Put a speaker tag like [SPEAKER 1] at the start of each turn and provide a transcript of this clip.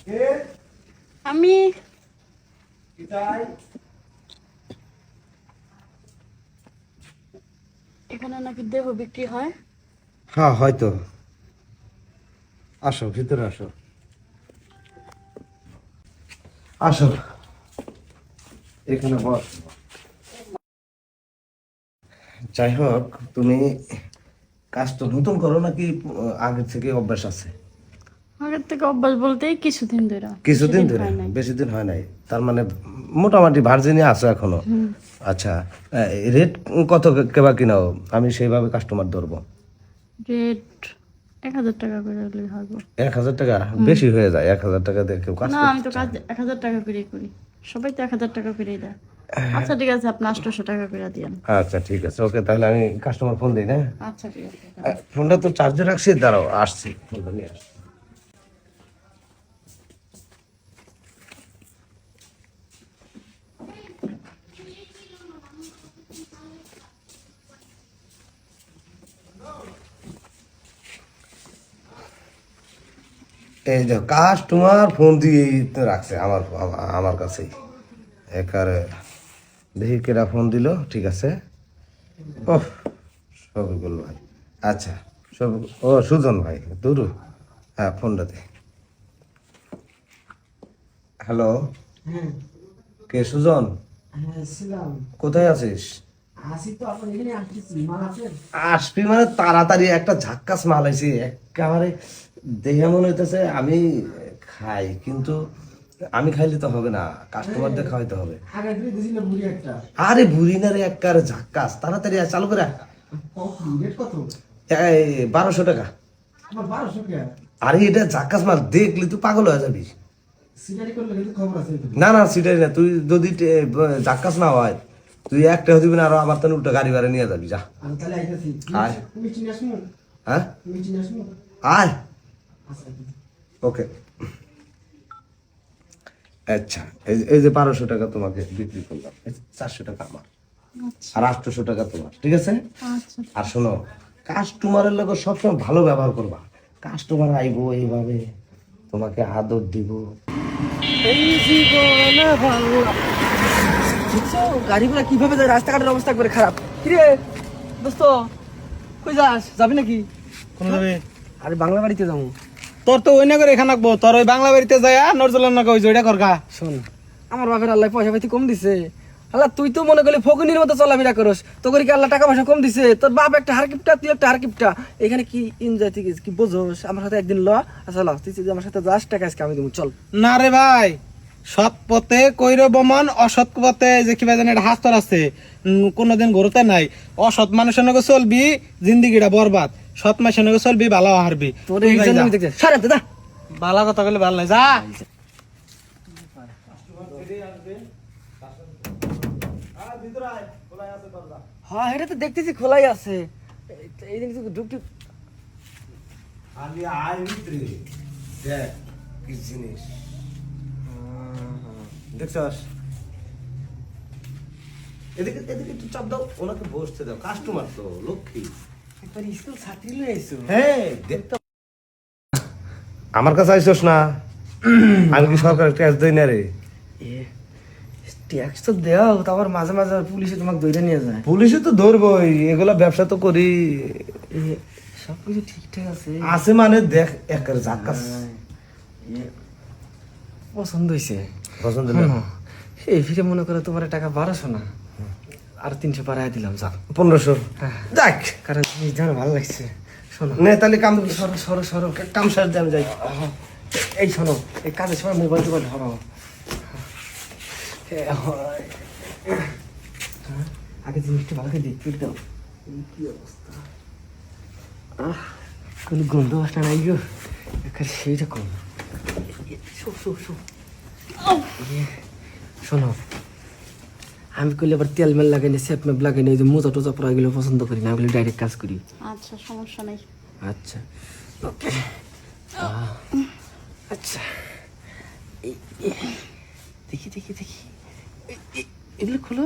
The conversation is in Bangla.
[SPEAKER 1] আমি এখানে নাকি দেহ বিক্রি হয়।
[SPEAKER 2] হ্যাঁ হয়তো। আসো ভিতরে আসো, আসো এখানে বস। যাই হোক, তুমি কাজ তো নতুন করো নাকি আগে থেকে অভ্যাস আছে?
[SPEAKER 1] আগের থেকে অভ্যাস বলতে কিছুদিন ধরে।
[SPEAKER 2] কিছুদিন ধরে?
[SPEAKER 1] হয় নাই।
[SPEAKER 2] বেশি দিন হয় নাই, তার মানে মোটামুটি ভার্জিনে আছো এখনো। আচ্ছা, রেট কত কেবা কিনাও, আমি সেইভাবে কাস্টমার ধরবো।
[SPEAKER 1] রেট 1000 টাকা করে হলেই হবে।
[SPEAKER 2] 1000 টাকা বেশি হয়ে যায়, 1000 টাকা দিয়ে কেউ কাজ
[SPEAKER 1] না,
[SPEAKER 2] করতে
[SPEAKER 1] আমি তো কাজ
[SPEAKER 2] চায় না।
[SPEAKER 1] 1000 টাকা করেই করি। সবাই তো 1000 টাকা করেই দেয়। আচ্ছা ঠিক আছে, আপনি 800 টাকা করে দিন।
[SPEAKER 2] আচ্ছা ঠিক আছে, ওকে, তাহলে আমি কাস্টমার ফোন দিই না।
[SPEAKER 1] আচ্ছা ঠিক আছে।
[SPEAKER 2] ফোনটা তো চার্জে রাখছি, দাঁড়াও আসছি, ফোনটা নিয়ে আসছি। এই যে কাস্টমার ফোন দিয়ে রাখছে আমার আমার কাছেই একারে। দেখি কেটা ফোন দিল, ঠিক আছে। ও শফিকুল ভাই, আচ্ছা ও সুজন ভাই, দুরু, হ্যাঁ ফোনটা দে। হ্যালো, কে সুজন? কোথায় আছিস? আসবি মানে তাড়াতাড়ি, একটা ঝাক্কাস মাল আইছি একেবারে, দেখে মনে হইতেছে আমি খাই, কিন্তু আমি খাইলে তো হবে না, কাস্টমারদের খাওয়াইতে হবে। আরে বুড়ি না রে, একেবারে ঝাক্কাস, তাড়াতাড়ি আয়, চালু করে আয়। 1200 টাকা। আরে এটা ঝাক্কাস মাল, দেখলি তুই পাগল হয়ে যাবি। না না সিটাই না, তুই যদি ঝাক্কাস না হয়, তুই একটা দিবি না, আরো আমার তো উল্টা গাড়ি ভাড়া নিয়ে যাবি, যা। আয়, হ্যাঁ আয়, ওকে। আচ্ছা, এই যে 1200 টাকা তোমাকে বিক্রি করলাম, 400 টাকা আমার, আর 800 টাকা তোমার, ঠিক আছে।
[SPEAKER 1] আচ্ছা
[SPEAKER 2] আর শোনো, কাস্টমারের লোক সবসময় ভালো ব্যবহার করবা। কাস্টমার আইবো এইভাবে, তোমাকে আদর দিব।
[SPEAKER 3] গাড়িগুলো কিভাবে যায়, রাস্তাঘাটের অবস্থা করে খারাপ। কিরে দোস্ত, কই যাস? যাবি নাকি?
[SPEAKER 4] কোন যাবে?
[SPEAKER 3] আরে বাংলা বাড়িতে যাবো।
[SPEAKER 4] তোর তো ওই না করে এখানে রাখবো, তোর ওই বাংলা বাড়িতে যায় নজরুল না কই ওইটা করগা।
[SPEAKER 3] শোন, আমার বাপের আল্লাহ পয়সা পাতি কম দিছে। আল্লাহ তুই তো মনে করলি ফকুনির মতো চলাফেরা করস, তো করি কি আল্লাহ টাকা পয়সা কম দিছে? তোর বাপ একটা হারকিপটা, তুই একটা হারকিপটা। এখানে কি এনজয় তুই কি বোঝোস? আমার সাথে একদিন ল। আচ্ছা ল, তুই যদি আমার সাথে যাস, টাকা আজকে আমি দেবো, চল।
[SPEAKER 4] না রে ভাই, সৎ পথে কইর বমন, অসৎ পথে যে কিবা জানি একটা হাস্তর আছে, কোনোদিন ঘুরতে নাই। অসৎ মানুষের নগে চলবি, জিন্দিগিটা বরবাদ। সৎ মানুষের নগে চলবি, ভালো হারবি।
[SPEAKER 3] তোর এই জন্য আমি দেখছি, সারা দা
[SPEAKER 4] ভালো কথা বলে ভালো নাই, যা।
[SPEAKER 3] হ্যাঁ, এটা তো দেখতেছি খোলাই আছে। এই দিন ঢুকটি
[SPEAKER 2] খালি আয় ভিতরে, দেখ কি জিনিস দেখছস। এদিকে এদিকে একটু চাপ দাও, ওনাকে বসতে দাও, কাস্টমার তো লক্ষ্মী।
[SPEAKER 3] একবার স্কুল ছাত্রী লয়ে আইছো।
[SPEAKER 2] হ্যাঁ দেখতে, আমার কাছে আইসস না, আমি কি সরকার ট্যাক্স দেই না রে?
[SPEAKER 3] ট্যাক্স তো দেওয়া, তারপর মাঝে মাঝে পুলিশে তোমাকে ধরে নিয়ে যায়।
[SPEAKER 2] পুলিশে তো ধরবই, এগুলা ব্যবসা তো করি।
[SPEAKER 3] সবকিছু ঠিকঠাক আছে
[SPEAKER 2] আছে মানে দেখ, একের জাকাস
[SPEAKER 3] পছন্দ হয়েছে।
[SPEAKER 2] পছন্দ না?
[SPEAKER 3] এই ফিরে মনে করো তোমার টাকা 1200 না, আর 300 বাড়াই দিলাম, যাও
[SPEAKER 2] 1500 দেখ,
[SPEAKER 3] কারণ জিনিস জানো ভালো লাগছে। শোনো
[SPEAKER 2] নে তাহলে কাম
[SPEAKER 3] সরো সরো সরো,
[SPEAKER 2] কাম সার আমি যাই।
[SPEAKER 3] এই শোনো, এই কাজের সময় মোবাইল টোবাইল ধরো। আগে জিনিসটা ভালো করে দেখতে দাও, কি অবস্থা। কোনো গন্ধ বাসনা নাই গো, এখানে সেইটা কম। শোনো, আমি করলে আবার তেল মেল লাগাই নি, সেপ মেপ লাগাই নি, যে মোজা টোজা পরা এগুলো পছন্দ করি না, ওগুলো ডাইরেক্ট কাজ করি।
[SPEAKER 1] আচ্ছা, সমস্যা নেই।
[SPEAKER 3] আচ্ছা ওকে, আচ্ছা দেখি দেখি দেখি, এগুলো খোলো।